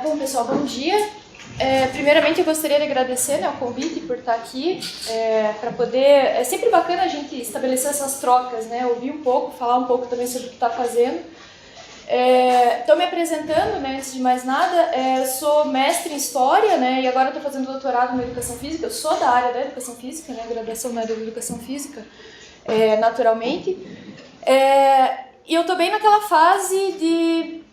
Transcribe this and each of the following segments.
Bom, pessoal, bom dia. Primeiramente, eu gostaria de agradecer, né, o convite por estar aqui, para poder... É sempre bacana a gente estabelecer essas trocas, né, ouvir um pouco, falar um pouco também sobre o que está fazendo. Estou me apresentando, né, antes de mais nada, eu sou mestre em História, né, e agora estou fazendo doutorado na Educação Física. Eu sou da área da Educação Física, né, graduação na área da Educação Física, naturalmente. E eu estou bem naquela fase de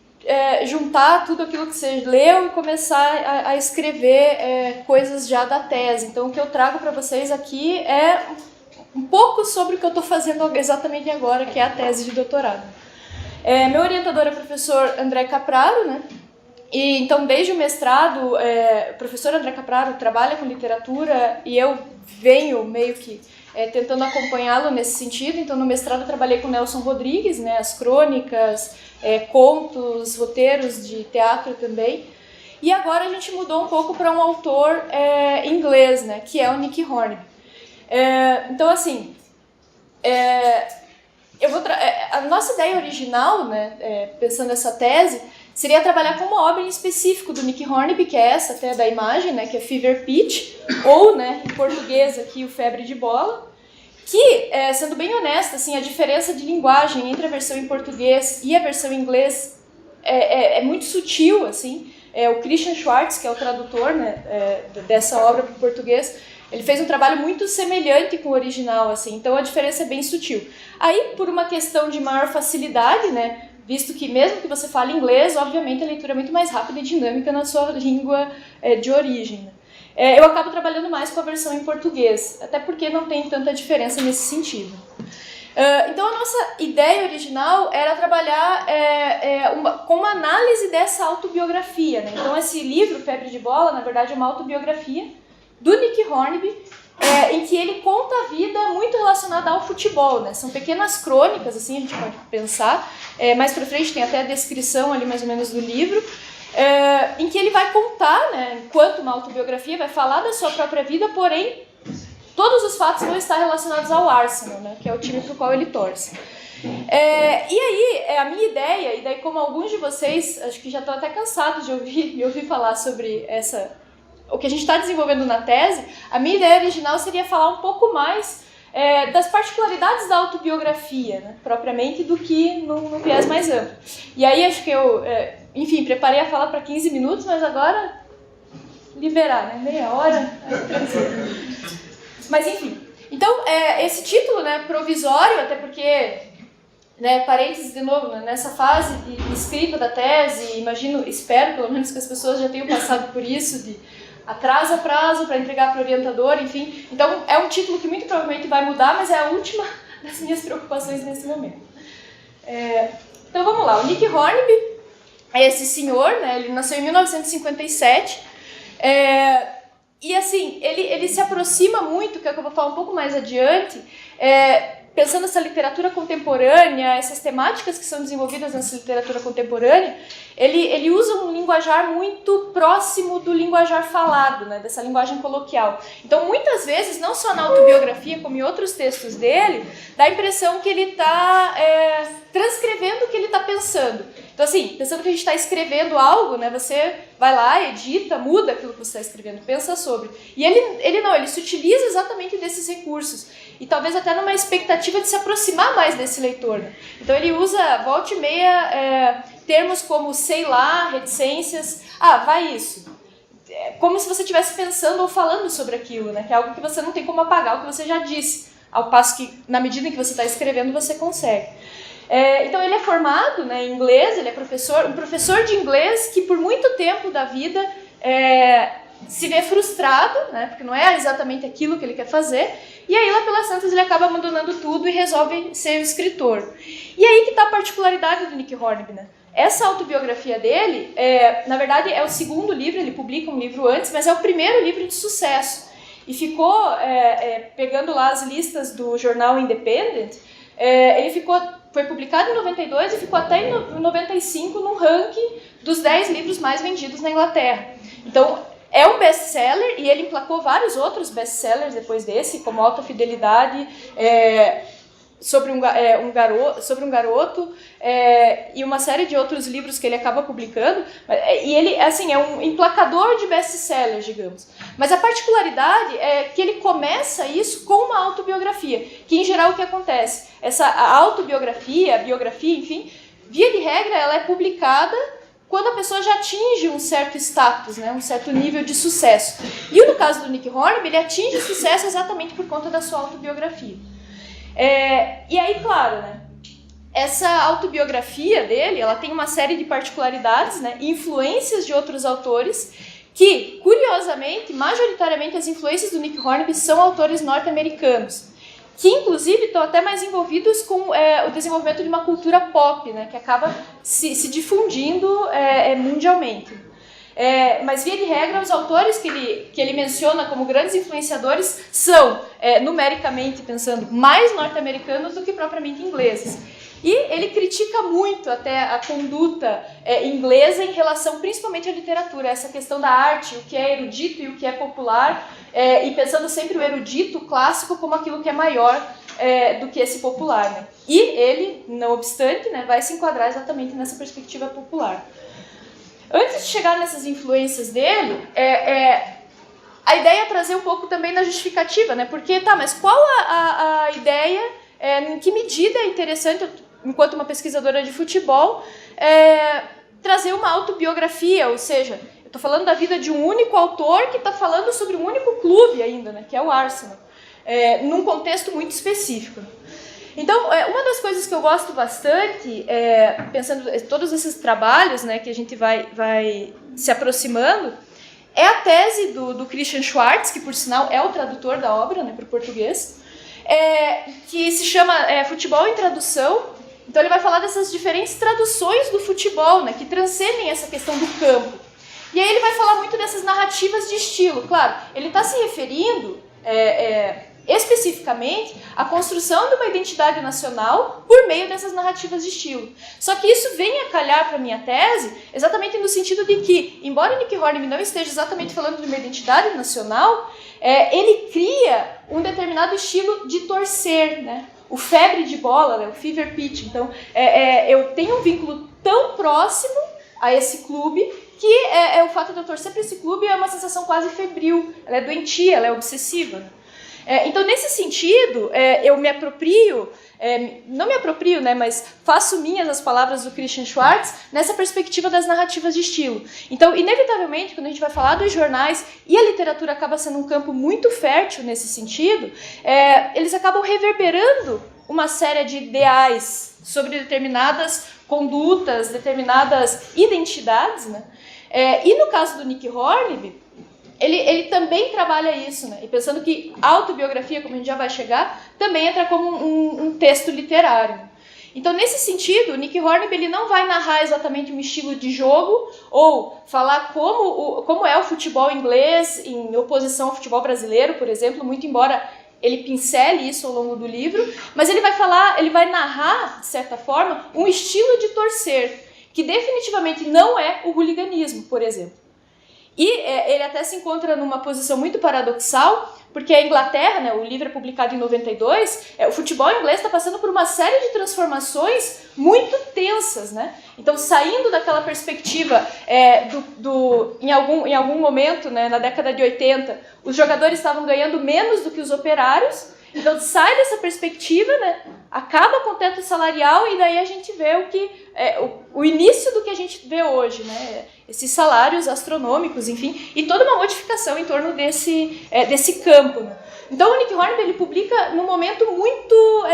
juntar tudo aquilo que você leu e começar a escrever coisas já da tese. Então, o que eu trago para vocês aqui é um pouco sobre o que eu estou fazendo exatamente agora, que é a tese de doutorado. Meu orientador é o professor André Capraro, né? E, então, desde o mestrado, o professor André Capraro trabalha com literatura e eu venho meio que tentando acompanhá-lo nesse sentido. Então, no mestrado eu trabalhei com Nelson Rodrigues, né, as crônicas, contos, roteiros de teatro também. E agora a gente mudou um pouco para um autor inglês, né, que é o Nick Hornby. Então, assim, a nossa ideia original, né, pensando nessa tese, seria trabalhar com uma obra em específico do Nick Hornby, que é essa até da imagem, né, que é Fever Pitch, ou, né, em português aqui, o Febre de Bola, que, sendo bem honesta, assim, a diferença de linguagem entre a versão em português e a versão em inglês é muito sutil, assim. O Christian Schwartz, que é o tradutor, né, dessa obra para o português, ele fez um trabalho muito semelhante com o original, assim, então a diferença é bem sutil. Aí, por uma questão de maior facilidade, né, visto que mesmo que você fale inglês, obviamente a leitura é muito mais rápida e dinâmica na sua língua de origem, né? Eu acabo trabalhando mais com a versão em português, até porque não tem tanta diferença nesse sentido. Então, a nossa ideia original era trabalhar com uma análise dessa autobiografia, né? Então, esse livro, Febre de Bola, na verdade é uma autobiografia do Nick Hornby, em que ele conta a vida muito relacionada ao futebol, né? São pequenas crônicas, assim, a gente pode pensar. Mais pra frente tem até a descrição ali, mais ou menos, do livro, em que ele vai contar, né, enquanto uma autobiografia, vai falar da sua própria vida, porém, todos os fatos vão estar relacionados ao Arsenal, né, que é o time pro qual ele torce. E aí, a minha ideia, e daí como alguns de vocês, acho que já estão até cansados de me ouvir falar sobre o que a gente está desenvolvendo na tese, a minha ideia original seria falar um pouco mais das particularidades da autobiografia, né, propriamente, do que num viés mais amplo. E aí acho que eu, enfim, preparei a fala para 15 minutos, mas agora liberar, né, meia hora. Mas enfim, então esse título, né, provisório, até porque, né, parênteses de novo, né, nessa fase de escrita da tese, espero pelo menos que as pessoas já tenham passado por isso, de atraso a prazo para entregar para o orientador, enfim. Então, é um título que muito provavelmente vai mudar, mas é a última das minhas preocupações nesse momento. Então, vamos lá. O Nick Hornby é esse senhor, né? Ele nasceu em 1957. E, assim, ele se aproxima muito, que é o que eu vou falar um pouco mais adiante, pensando nessa literatura contemporânea, essas temáticas que são desenvolvidas nessa literatura contemporânea, ele usa um linguajar muito próximo do linguajar falado, né, dessa linguagem coloquial. Então, muitas vezes, não só na autobiografia, como em outros textos dele, dá a impressão que ele está transcrevendo o que ele está pensando. Então, assim, pensando que a gente está escrevendo algo, né, você vai lá, edita, muda aquilo que você está escrevendo, pensa sobre. E ele se utiliza exatamente desses recursos. E talvez até numa expectativa de se aproximar mais desse leitor, né? Então, ele usa, volta e meia, termos como sei lá, reticências, vai isso. Como se você estivesse pensando ou falando sobre aquilo, né? Que é algo que você não tem como apagar, o que você já disse. Ao passo que, na medida em que você está escrevendo, você consegue. Então ele é formado, né, em inglês, ele é um professor de inglês que por muito tempo da vida se vê frustrado, né, porque não é exatamente aquilo que ele quer fazer, e aí lá pelas tantas ele acaba abandonando tudo e resolve ser um escritor. E aí que está a particularidade do Nick Hornby, né? Essa autobiografia dele, na verdade é o segundo livro, ele publica um livro antes, mas é o primeiro livro de sucesso. E ficou, pegando lá as listas do jornal Independent, foi publicado em 92 e ficou até em 95 no ranking dos 10 livros mais vendidos na Inglaterra. Então, é um best-seller e ele emplacou vários outros best-sellers depois desse, como Alta Fidelidade, sobre um garoto, e uma série de outros livros que ele acaba publicando, e ele, assim, é um emplacador de best-sellers, digamos. Mas a particularidade é que ele começa isso com uma autobiografia, que em geral o que acontece? A autobiografia, a biografia, enfim, via de regra, ela é publicada quando a pessoa já atinge um certo status, né, um certo nível de sucesso. E no caso do Nick Hornby, ele atinge sucesso exatamente por conta da sua autobiografia. E aí, claro, né, essa autobiografia dele, ela tem uma série de particularidades, né, influências de outros autores, que, curiosamente, majoritariamente as influências do Nick Hornby são autores norte-americanos, que inclusive estão até mais envolvidos com o desenvolvimento de uma cultura pop, né, que acaba se difundindo mundialmente. Mas, via de regra, os autores que ele menciona como grandes influenciadores são, numericamente pensando, mais norte-americanos do que propriamente ingleses. E ele critica muito até a conduta inglesa em relação principalmente à literatura, essa questão da arte, o que é erudito e o que é popular, e pensando sempre o erudito clássico como aquilo que é maior do que esse popular. Né? E ele, não obstante, né, vai se enquadrar exatamente nessa perspectiva popular. Antes de chegar nessas influências dele, a ideia é trazer um pouco também da justificativa, né? Porque, mas qual a ideia, em que medida é interessante, enquanto uma pesquisadora de futebol, trazer uma autobiografia, ou seja, eu estou falando da vida de um único autor que está falando sobre um único clube ainda, né, que é o Arsenal, num contexto muito específico. Então, uma das coisas que eu gosto bastante, pensando em todos esses trabalhos, né, que a gente vai se aproximando, é a tese do Christian Schwartz, que por sinal é o tradutor da obra, né, para o português, que se chama Futebol em Tradução. Então ele vai falar dessas diferentes traduções do futebol, né, que transcendem essa questão do campo. E aí ele vai falar muito dessas narrativas de estilo. Claro, ele está se referindo especificamente à construção de uma identidade nacional por meio dessas narrativas de estilo. Só que isso vem a calhar para a minha tese exatamente no sentido de que, embora Nick Hornby não esteja exatamente falando de uma identidade nacional, ele cria um determinado estilo de torcer, né? O febre de bola, né? O fever pitch. Então, eu tenho um vínculo tão próximo a esse clube que o fato de eu torcer para esse clube é uma sensação quase febril, ela é doentia, ela é obsessiva. Então, nesse sentido, eu me aproprio, não me aproprio, né, mas faço minhas as palavras do Christian Schwartz nessa perspectiva das narrativas de estilo. Então, inevitavelmente, quando a gente vai falar dos jornais, e a literatura acaba sendo um campo muito fértil nesse sentido, eles acabam reverberando uma série de ideais sobre determinadas condutas, determinadas identidades, né? E no caso do Nick Hornby, ele também trabalha isso, né? E pensando que a autobiografia, como a gente já vai chegar, também entra como um texto literário. Então, nesse sentido, o Nick Hornby ele não vai narrar exatamente um estilo de jogo ou falar como é o futebol inglês em oposição ao futebol brasileiro, por exemplo, muito embora ele pincele isso ao longo do livro, mas ele vai narrar, de certa forma, um estilo de torcer, que definitivamente não é o hooliganismo, por exemplo. E ele até se encontra numa posição muito paradoxal, porque a Inglaterra, né, o livro é publicado em 92, o futebol inglês está passando por uma série de transformações muito tensas, né? Então, saindo daquela perspectiva em algum momento, né, na década de 80, os jogadores estavam ganhando menos do que os operários. Então, sai dessa perspectiva, né, acaba com o teto salarial e daí a gente vê o início do que a gente vê hoje, né? Esses salários astronômicos, enfim, e toda uma modificação em torno desse campo. Né? Então, o Nick Hornby ele publica num momento muito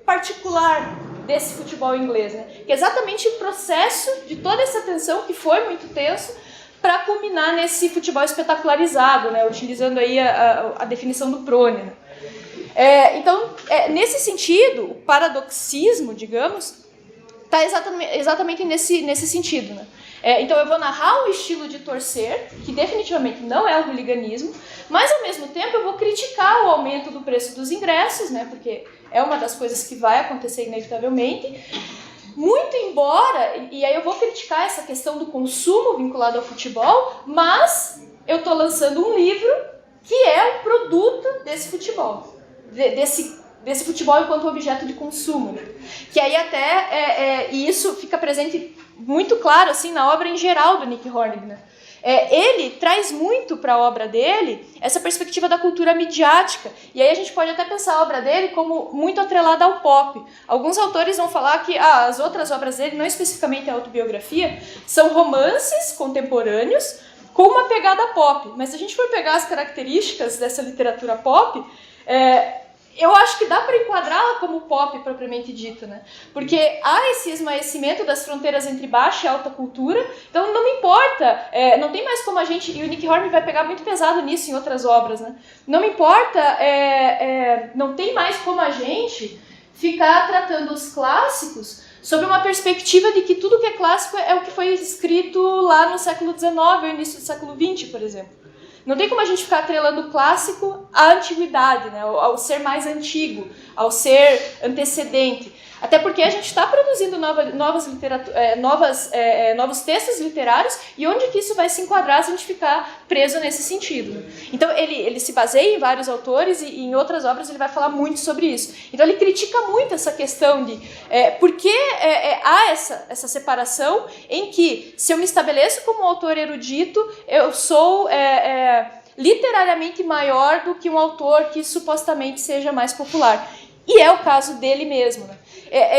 particular desse futebol inglês, né? Que é exatamente o processo de toda essa tensão, que foi muito tenso, para culminar nesse futebol espetacularizado, né? Utilizando aí a definição do Prone. Né? Então, nesse sentido, o paradoxismo, digamos, está exatamente nesse sentido. Né? Então, eu vou narrar um estilo de torcer, que definitivamente não é o hooliganismo, mas, ao mesmo tempo, eu vou criticar o aumento do preço dos ingressos, né? Porque é uma das coisas que vai acontecer inevitavelmente, muito embora, e aí eu vou criticar essa questão do consumo vinculado ao futebol, mas eu estou lançando um livro que é o produto desse futebol. desse futebol enquanto objeto de consumo, né? Que aí até, e isso fica presente muito claro assim, na obra em geral do Nick Hornby, né? Ele traz muito para a obra dele essa perspectiva da cultura midiática. E aí a gente pode até pensar a obra dele como muito atrelada ao pop. Alguns autores vão falar que as outras obras dele, não especificamente a autobiografia, são romances contemporâneos com uma pegada pop. Mas se a gente for pegar as características dessa literatura pop, eu acho que dá para enquadrá-la como pop propriamente dito, né? Porque há esse esmaecimento das fronteiras entre baixa e alta cultura, então não me importa, não tem mais como a gente, e o Nick Hornby vai pegar muito pesado nisso em outras obras, né? Não me importa, não tem mais como a gente ficar tratando os clássicos sob uma perspectiva de que tudo que é clássico é o que foi escrito lá no século XIX ou início do século XX, por exemplo. Não tem como a gente ficar atrelando o clássico à antiguidade, né? Ao ser mais antigo, ao ser antecedente. Até porque a gente está produzindo novos textos literários, e onde que isso vai se enquadrar se a gente ficar preso nesse sentido. Então ele se baseia em vários autores e em outras obras ele vai falar muito sobre isso. Então ele critica muito essa questão de por que há essa separação em que, se eu me estabeleço como autor erudito, eu sou literariamente maior do que um autor que supostamente seja mais popular. E é o caso dele mesmo, né?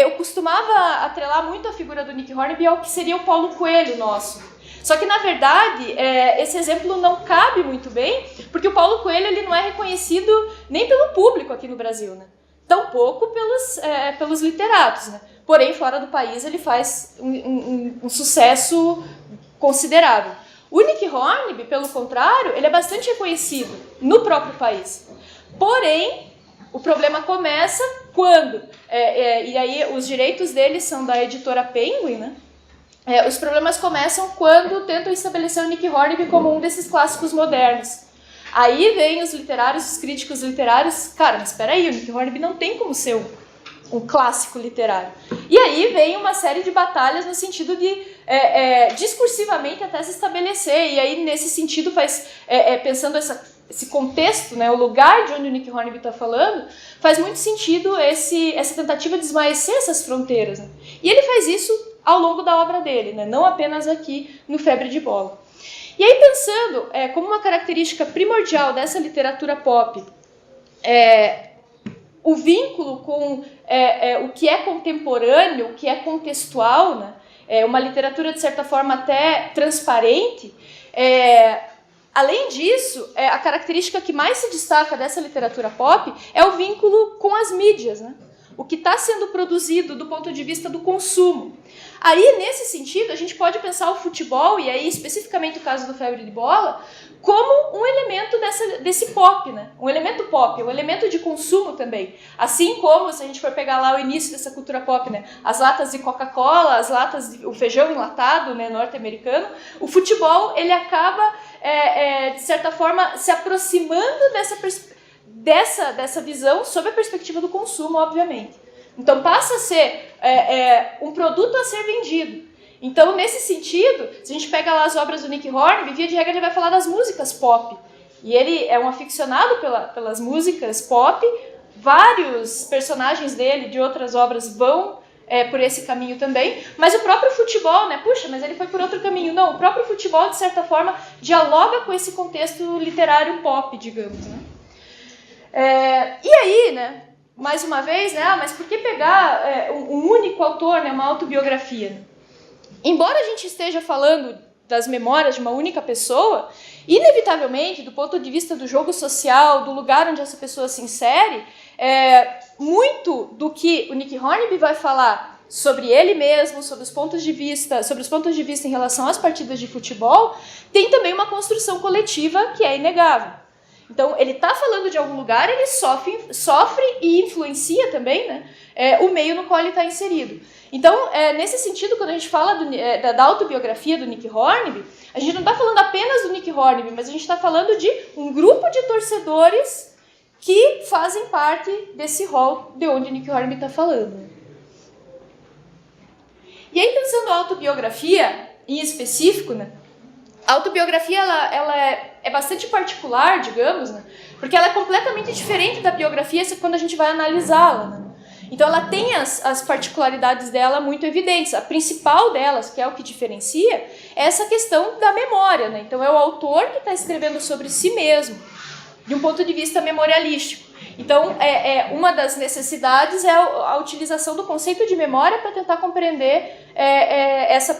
Eu costumava atrelar muito a figura do Nick Hornby ao que seria o Paulo Coelho nosso. Só que, na verdade, esse exemplo não cabe muito bem, porque o Paulo Coelho ele não é reconhecido nem pelo público aqui no Brasil, né? Tampouco pelos literatos, né? Porém, fora do país, ele faz um sucesso considerável. O Nick Hornby, pelo contrário, ele é bastante reconhecido no próprio país. Porém, o problema começa quando, e aí os direitos dele são da editora Penguin, né? Os problemas começam quando tentam estabelecer o Nick Hornby como um desses clássicos modernos. Aí vem os literários, os críticos literários, cara, mas espera aí, o Nick Hornby não tem como ser um clássico literário. E aí vem uma série de batalhas no sentido de discursivamente até se estabelecer, e aí nesse sentido pensando esse contexto, né, o lugar de onde o Nick Hornby está falando, faz muito sentido essa tentativa de esmaecer essas fronteiras, né? E ele faz isso ao longo da obra dele, né, não apenas aqui no Febre de Bola. E aí pensando como uma característica primordial dessa literatura pop, o vínculo com o que é contemporâneo, o que é contextual, né, uma literatura de certa forma até transparente, além disso, a característica que mais se destaca dessa literatura pop é o vínculo com as mídias, né? O que está sendo produzido do ponto de vista do consumo. Aí, nesse sentido, a gente pode pensar o futebol, e aí especificamente o caso do Febre de Bola, como um elemento desse pop, né? Um elemento pop, um elemento de consumo também. Assim como, se a gente for pegar lá o início dessa cultura pop, né? As latas de Coca-Cola, o feijão enlatado, né, norte-americano, o futebol, ele acaba, de certa forma, se aproximando dessa visão sob a perspectiva do consumo, obviamente. Então passa a ser um produto a ser vendido. Então, nesse sentido, se a gente pega lá as obras do Nick Hornby, via de regra ele vai falar das músicas pop. E ele é um aficionado pelas músicas pop. Vários personagens dele, de outras obras, vão por esse caminho também. Mas o próprio futebol, né? Puxa, mas ele foi por outro caminho. Não, o próprio futebol, de certa forma, dialoga com esse contexto literário pop, digamos, né? E aí, né? Mais uma vez, né? Mas por que pegar um único autor, né? Uma autobiografia, né? Embora a gente esteja falando das memórias de uma única pessoa, inevitavelmente, do ponto de vista do jogo social, do lugar onde essa pessoa se insere, muito do que o Nick Hornby vai falar sobre ele mesmo, sobre os pontos de vista em relação às partidas de futebol, tem também uma construção coletiva que é inegável. Então, ele está falando de algum lugar, ele sofre e influencia também, né, o meio no qual ele está inserido. Então, nesse sentido, quando a gente fala da autobiografia do Nick Hornby, a gente não está falando apenas do Nick Hornby, mas a gente está falando de um grupo de torcedores que fazem parte desse rol de onde o Nick Hornby está falando. E aí, pensando a autobiografia em específico, né, a autobiografia ela é bastante particular, digamos, né, Porque ela é completamente diferente da biografia quando a gente vai analisá-la, né? Então ela tem as particularidades dela muito evidentes. A principal delas, que é o que diferencia, é essa questão da memória, né? Então é o autor que está escrevendo sobre si mesmo, de um ponto de vista memorialístico. Então uma das necessidades é a utilização do conceito de memória para tentar compreender,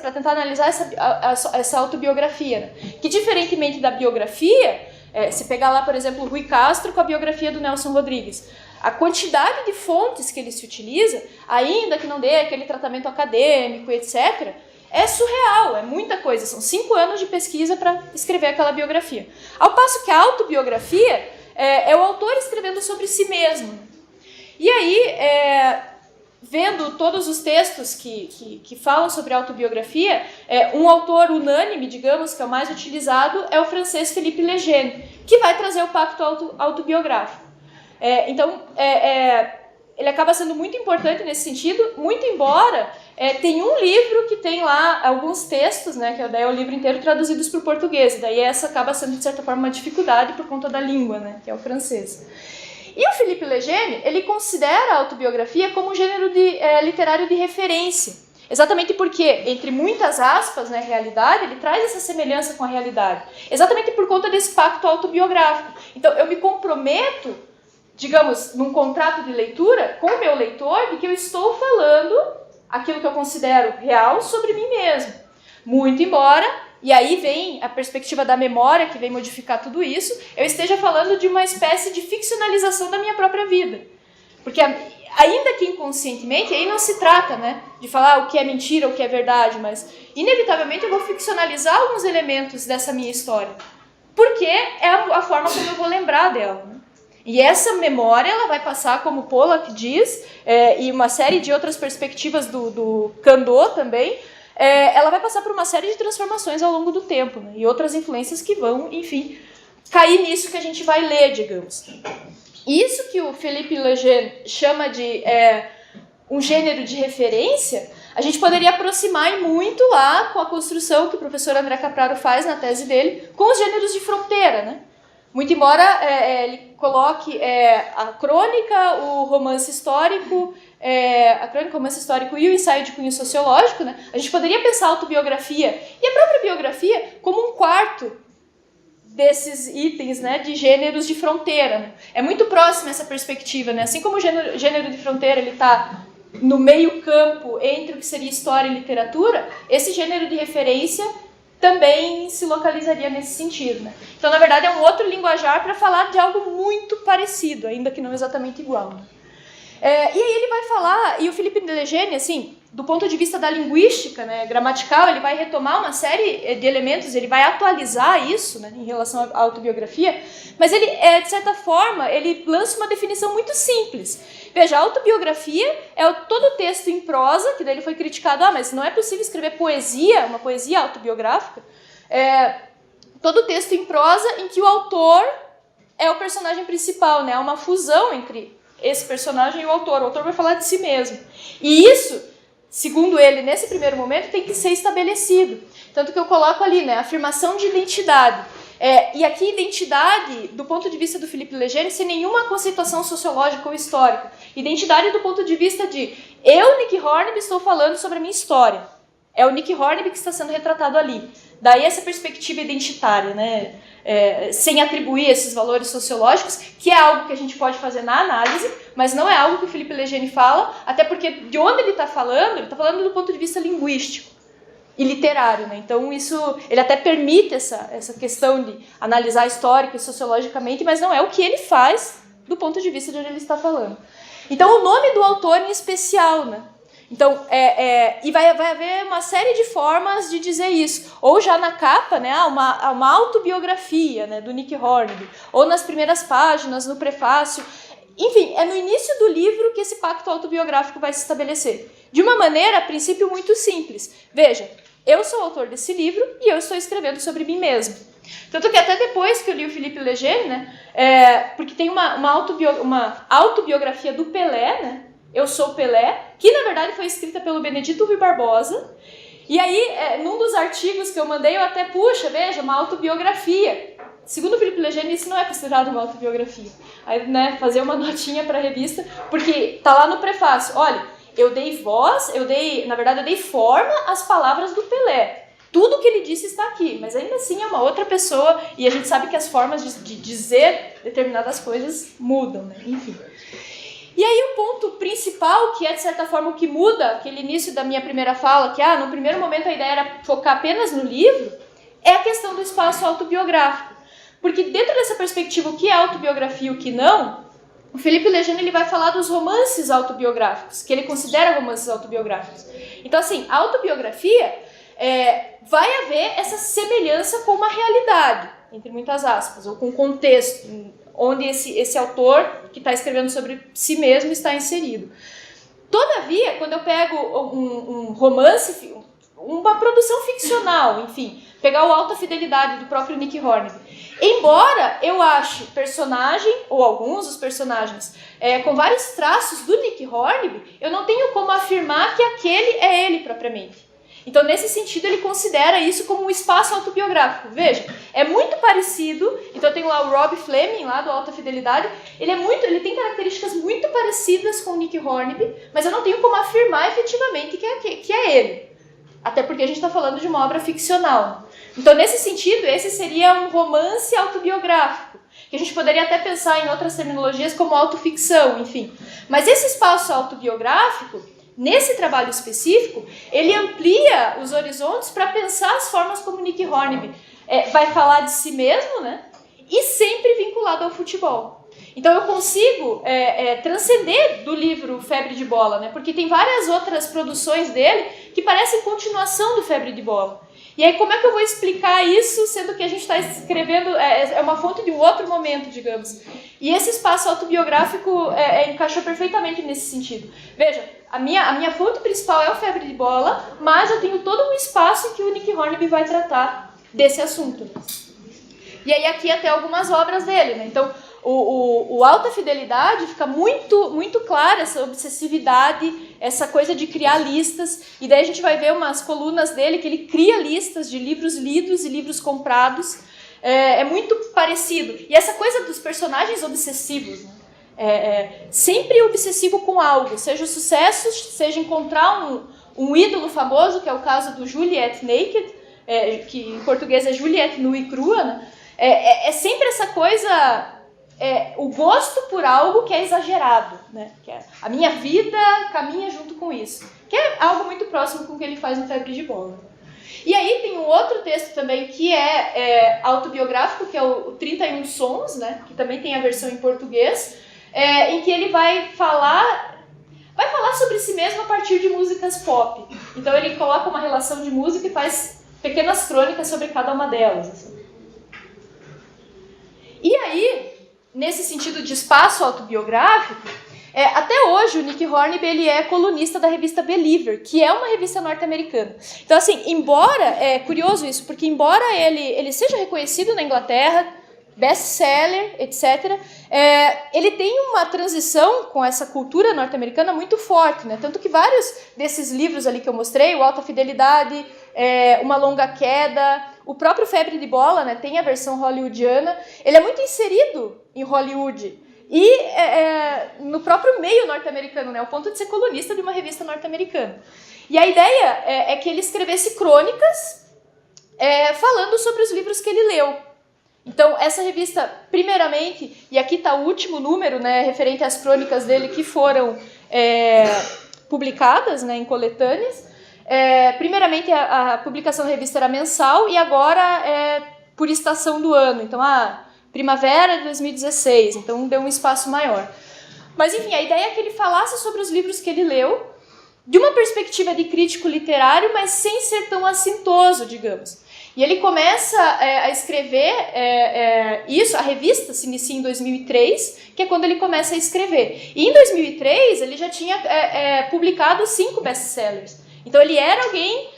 para tentar analisar essa autobiografia, né? Que diferentemente da biografia, se pegar lá, por exemplo, o Rui Castro com a biografia do Nelson Rodrigues, a quantidade de fontes que ele se utiliza, ainda que não dê aquele tratamento acadêmico, etc., é surreal, é muita coisa. São 5 anos de pesquisa para escrever aquela biografia. Ao passo que a autobiografia é o autor escrevendo sobre si mesmo. E aí, vendo todos os textos que falam sobre autobiografia, um autor unânime, digamos, que é o mais utilizado, é o francês Philippe Lejeune, que vai trazer o pacto autobiográfico. Então, ele acaba sendo muito importante nesse sentido, muito embora tem um livro que tem lá alguns textos, né, que daí é o livro inteiro traduzidos para o português, e daí essa acaba sendo, de certa forma, uma dificuldade por conta da língua, né, que é o francês. E o Philippe Lejeune, ele considera a autobiografia como um gênero literário de referência, exatamente porque, entre muitas aspas, né, realidade, ele traz essa semelhança com a realidade, exatamente por conta desse pacto autobiográfico. Então, eu me comprometo, digamos, num contrato de leitura com o meu leitor, de que eu estou falando aquilo que eu considero real sobre mim mesmo. Muito embora, e aí vem a perspectiva da memória, que vem modificar tudo isso, eu esteja falando de uma espécie de ficcionalização da minha própria vida. Porque, ainda que inconscientemente, aí não se trata, né, de falar o que é mentira, o que é verdade, mas, inevitavelmente, eu vou ficcionalizar alguns elementos dessa minha história. Porque é a forma como eu vou lembrar dela, né? E essa memória, ela vai passar, como Pollack diz, e uma série de outras perspectivas do Kandô também, ela vai passar por uma série de transformações ao longo do tempo, né? E outras influências que vão, enfim, cair nisso que a gente vai ler, digamos. Isso que o Philippe Lejeune chama de um gênero de referência, a gente poderia aproximar muito lá com a construção que o professor André Capraro faz na tese dele com os gêneros de fronteira, né? Muito embora ele coloque a crônica, o romance histórico, o romance histórico e o ensaio de cunho sociológico, né? A gente poderia pensar a autobiografia e a própria biografia como um quarto desses itens, né, de gêneros de fronteira, né? É muito próxima essa perspectiva, né? Assim como o gênero de fronteira está no meio campo entre o que seria história e literatura, esse gênero de referência também se localizaria nesse sentido, né? Então, na verdade, é um outro linguajar para falar de algo muito parecido, ainda que não exatamente igual, né? E aí ele vai falar, e o Philippe Lejeune, assim, do ponto de vista da linguística, né, gramatical, ele vai retomar uma série de elementos, ele vai atualizar isso, né, em relação à autobiografia, mas ele, de certa forma, ele lança uma definição muito simples. Veja, a autobiografia é todo texto em prosa, que daí ele foi criticado, mas não é possível escrever poesia, uma poesia autobiográfica, todo texto em prosa em que o autor é o personagem principal, né, há uma fusão entre esse personagem e o autor vai falar de si mesmo. E isso, segundo ele, nesse primeiro momento, tem que ser estabelecido. Tanto que eu coloco ali, né, afirmação de identidade. E aqui, identidade, do ponto de vista do Philippe Lejeune, sem nenhuma conceituação sociológica ou histórica. Identidade do ponto de vista de eu, Nick Hornby, estou falando sobre a minha história. É o Nick Hornby que está sendo retratado ali. Daí essa perspectiva identitária, né? Sem atribuir esses valores sociológicos, que é algo que a gente pode fazer na análise, mas não é algo que o Philippe Lejeune fala, até porque de onde ele está falando do ponto de vista linguístico e literário, né? Então isso, ele até permite essa questão de analisar histórica e sociologicamente, mas não é o que ele faz do ponto de vista de onde ele está falando. Então o nome do autor em especial, né? Então, e vai haver uma série de formas de dizer isso. Ou já na capa, né, uma autobiografia, né, do Nick Hornby. Ou nas primeiras páginas, no prefácio. Enfim, é no início do livro que esse pacto autobiográfico vai se estabelecer. De uma maneira, a princípio, muito simples. Veja, eu sou o autor desse livro e eu estou escrevendo sobre mim mesmo. Tanto que até depois que eu li o Philippe Lejeune, né, porque tem uma autobiografia do Pelé, né, Eu Sou Pelé, que na verdade foi escrita pelo Benedito Rui Barbosa. E aí, num dos artigos que eu mandei, eu até, veja, uma autobiografia. segundo o Philippe Lejeune, isso não é considerado uma autobiografia. Aí, né, fazer uma notinha para a revista, porque tá lá no prefácio, olha, eu dei voz, na verdade eu dei forma às palavras do Pelé. Tudo que ele disse está aqui, mas ainda assim é uma outra pessoa, e a gente sabe que as formas de dizer determinadas coisas mudam, né? Enfim. E aí o ponto principal, que é de certa forma o que muda, aquele início da minha primeira fala, que no primeiro momento a ideia era focar apenas no livro, é a questão do espaço autobiográfico. Porque dentro dessa perspectiva, o que é autobiografia e o que não, o Philippe Lejeune ele vai falar dos romances autobiográficos, que ele considera romances autobiográficos. Então assim, a autobiografia... vai haver essa semelhança com uma realidade, entre muitas aspas, ou com um contexto, onde esse autor que está escrevendo sobre si mesmo está inserido. Todavia, quando eu pego um romance, uma produção ficcional, enfim, pegar o Alta Fidelidade do próprio Nick Hornby, embora eu ache personagem, ou alguns dos personagens, com vários traços do Nick Hornby, eu não tenho como afirmar que aquele é ele propriamente. Então, nesse sentido, ele considera isso como um espaço autobiográfico. Veja, é muito parecido. Então, eu tenho lá o Rob Fleming, lá do Alta Fidelidade. Ele tem características muito parecidas com o Nick Hornby, mas eu não tenho como afirmar efetivamente que é ele. Até porque a gente está falando de uma obra ficcional. Então, nesse sentido, esse seria um romance autobiográfico, que a gente poderia até pensar em outras terminologias como autoficção, enfim. Mas esse espaço autobiográfico, nesse trabalho específico, ele amplia os horizontes para pensar as formas como Nick Hornby vai falar de si mesmo, né? E sempre vinculado ao futebol. Então eu consigo transcender do livro Febre de Bola, né? Porque tem várias outras produções dele que parecem continuação do Febre de Bola. E aí como é que eu vou explicar isso, sendo que a gente está escrevendo, é uma fonte de um outro momento, digamos. E esse espaço autobiográfico encaixou perfeitamente nesse sentido. Veja, a minha fonte principal é o Febre de Bola, mas eu tenho todo um espaço em que o Nick Hornby vai tratar desse assunto. E aí aqui até algumas obras dele, né? Então, o Alta Fidelidade fica muito, muito clara essa obsessividade, essa coisa de criar listas, e daí a gente vai ver umas colunas dele que ele cria listas de livros lidos e livros comprados. É muito parecido. E essa coisa dos personagens obsessivos, né? Sempre obsessivo com algo, seja o sucesso, seja encontrar um ídolo famoso, que é o caso do Juliette Naked, que em português é Juliette nua e crua, né? É sempre essa coisa, o gosto por algo que é exagerado, né? Que a minha vida caminha junto com isso, que é algo muito próximo com o que ele faz no Febre de Bola. E aí tem um outro texto também que é autobiográfico, que é o 31 Sons, né? Que também tem a versão em português, em que ele vai falar sobre si mesmo a partir de músicas pop. Então ele coloca uma relação de música e faz pequenas crônicas sobre cada uma delas. Assim. E aí, nesse sentido de espaço autobiográfico, até hoje o Nick Hornby ele é colunista da revista Believer, que é uma revista norte-americana. Então assim, é curioso isso, porque embora ele seja reconhecido na Inglaterra, best-seller, etc., ele tem uma transição com essa cultura norte-americana muito forte, né? Tanto que vários desses livros ali que eu mostrei, o Alta Fidelidade, Uma Longa Queda, o próprio Febre de Bola, né? Tem a versão hollywoodiana, ele é muito inserido em Hollywood e no próprio meio norte-americano, né? Ao ponto de ser colunista de uma revista norte-americana. E a ideia é que ele escrevesse crônicas falando sobre os livros que ele leu. Então, essa revista, primeiramente, e aqui está o último número, né, referente às crônicas dele que foram publicadas, né, em coletâneas. Primeiramente, a publicação da revista era mensal e agora é por estação do ano. Então, primavera de 2016, então deu um espaço maior. Mas, enfim, a ideia é que ele falasse sobre os livros que ele leu, de uma perspectiva de crítico literário, mas sem ser tão assintoso, digamos. E ele começa a escrever isso, a revista se inicia em 2003, que é quando ele começa a escrever. E em 2003 ele já tinha publicado 5 best-sellers. Então ele era alguém,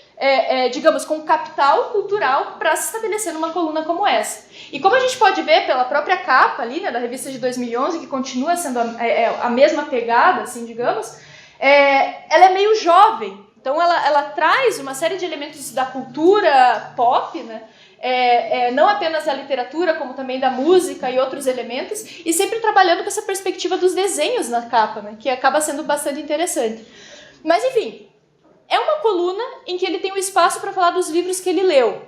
digamos, com capital cultural para se estabelecer numa coluna como essa. E como a gente pode ver pela própria capa ali, né, da revista de 2011, que continua sendo a mesma pegada, assim, digamos, ela é meio jovem. Então ela traz uma série de elementos da cultura pop, né, não apenas da literatura, como também da música e outros elementos, e sempre trabalhando com essa perspectiva dos desenhos na capa, né, que acaba sendo bastante interessante. Mas, enfim, é uma coluna em que ele tem um espaço para falar dos livros que ele leu.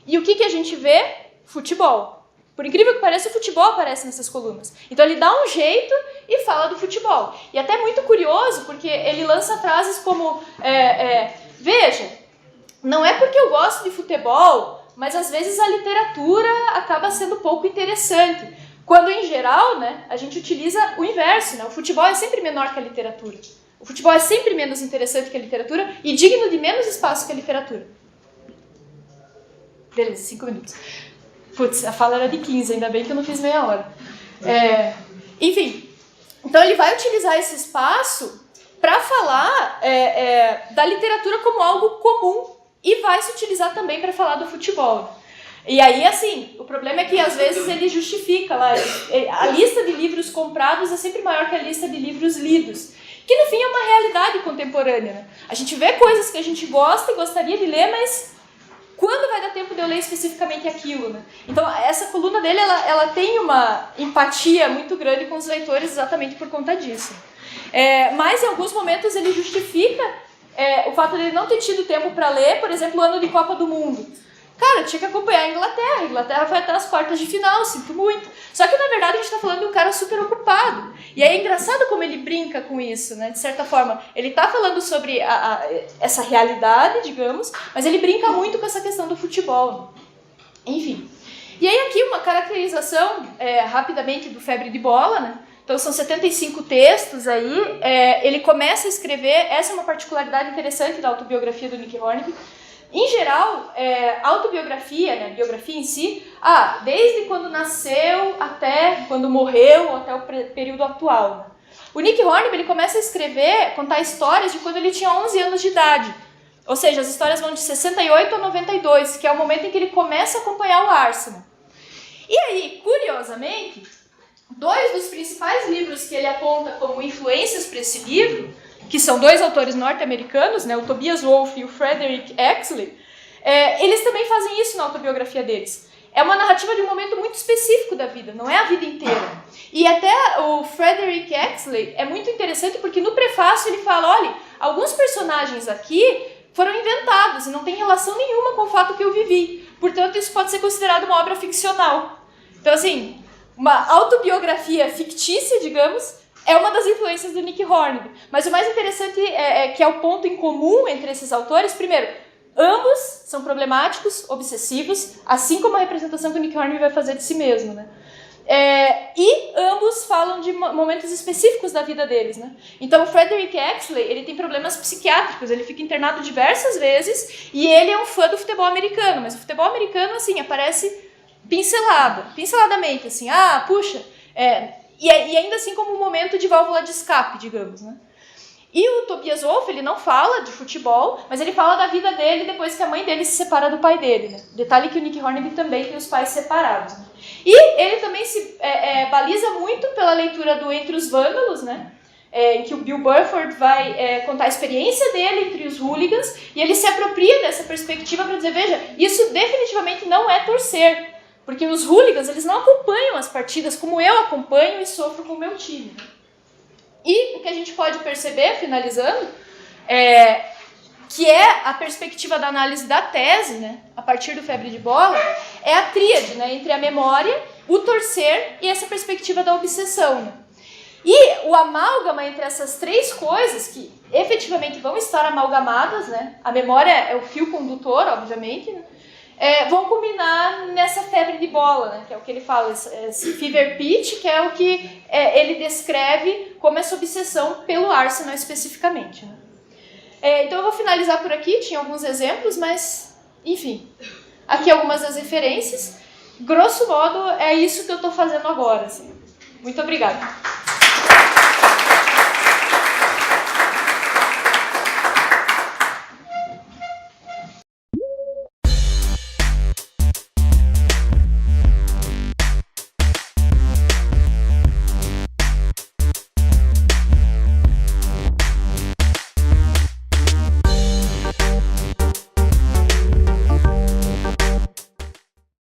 E o que a gente vê? Futebol. Por incrível que pareça, o futebol aparece nessas colunas. Então ele dá um jeito e fala do futebol. E até muito curioso, porque ele lança frases como, veja, não é porque eu gosto de futebol, mas às vezes a literatura acaba sendo pouco interessante. Quando, em geral, né, a gente utiliza o inverso, né? O futebol é sempre menor que a literatura. O futebol é sempre menos interessante que a literatura e digno de menos espaço que a literatura. Beleza, 5 minutos. Putz, a fala era de 15, ainda bem que eu não fiz meia hora. Enfim, então ele vai utilizar esse espaço para falar da literatura como algo comum e vai se utilizar também para falar do futebol. E aí, assim, o problema é que às vezes ele justifica lá, a lista de livros comprados é sempre maior que a lista de livros lidos, que no fim é uma realidade contemporânea, né? A gente vê coisas que a gente gosta e gostaria de ler, mas quando vai dar tempo de eu ler especificamente aquilo, né? Então, essa coluna dele, ela tem uma empatia muito grande com os leitores exatamente por conta disso. Mas, em alguns momentos, ele justifica o fato de ele não ter tido tempo para ler, por exemplo, o ano de Copa do Mundo. Cara, eu tinha que acompanhar a Inglaterra. A Inglaterra foi até as quartas de final, sinto muito. Só que, na verdade, a gente está falando de um cara super ocupado. E aí é engraçado como ele brinca com isso, né? De certa forma, ele está falando sobre essa realidade, digamos, mas ele brinca muito com essa questão do futebol. Enfim. E aí aqui uma caracterização, rapidamente, do Febre de Bola, né? Então são 75 textos aí. Ele começa a escrever, essa é uma particularidade interessante da autobiografia do Nick Hornby. Em geral, autobiografia, né, biografia em si, desde quando nasceu até quando morreu, até o período atual. Né? O Nick Hornby, ele começa a escrever, contar histórias de quando ele tinha 11 anos de idade. Ou seja, as histórias vão de 68 a 92, que é o momento em que ele começa a acompanhar o Arsenal. E aí, curiosamente, 2 dos principais livros que ele aponta como influências para esse livro, que são 2 autores norte-americanos, né, o Tobias Wolff e o Frederick Exley, eles também fazem isso na autobiografia deles. É uma narrativa de um momento muito específico da vida, não é a vida inteira. E até o Frederick Exley é muito interessante porque no prefácio ele fala, olha, alguns personagens aqui foram inventados e não tem relação nenhuma com o fato que eu vivi. Portanto, isso pode ser considerado uma obra ficcional. Então, assim, uma autobiografia fictícia, digamos, é uma das influências do Nick Hornby. Mas o mais interessante é que é o ponto em comum entre esses autores. Primeiro, ambos são problemáticos, obsessivos, assim como a representação que o Nick Hornby vai fazer de si mesmo, né? E ambos falam de momentos específicos da vida deles, né? Então, o Frederick Exley, ele tem problemas psiquiátricos, ele fica internado diversas vezes e ele é um fã do futebol americano, mas o futebol americano, assim, aparece pinceladamente, assim, puxa, e ainda assim como um momento de válvula de escape, digamos, né? E o Tobias Wolff, ele não fala de futebol, mas ele fala da vida dele depois que a mãe dele se separa do pai dele, né? Detalhe que o Nick Hornby também tem os pais separados, né? E ele também se baliza muito pela leitura do Entre os Vândalos, né? Em que o Bill Burford vai contar a experiência dele entre os hooligans, e ele se apropria dessa perspectiva para dizer, veja, isso definitivamente não é torcer, porque os hooligans, eles não acompanham as partidas como eu acompanho e sofro com o meu time. E o que a gente pode perceber, finalizando, que é a perspectiva da análise da tese, né, a partir do Febre de Bola, é a tríade, né, entre a memória, o torcer e essa perspectiva da obsessão. Né? E o amálgama entre essas 3 coisas, que efetivamente vão estar amalgamadas, né, a memória é o fio condutor, obviamente, né, vão culminar nessa febre de bola, né, que é o que ele fala, esse fever pitch, que é o que ele descreve como essa obsessão pelo Arsenal especificamente. Né. Então eu vou finalizar por aqui, tinha alguns exemplos, mas, enfim, aqui algumas das referências. Grosso modo, é isso que eu estou fazendo agora. Assim. Muito obrigada.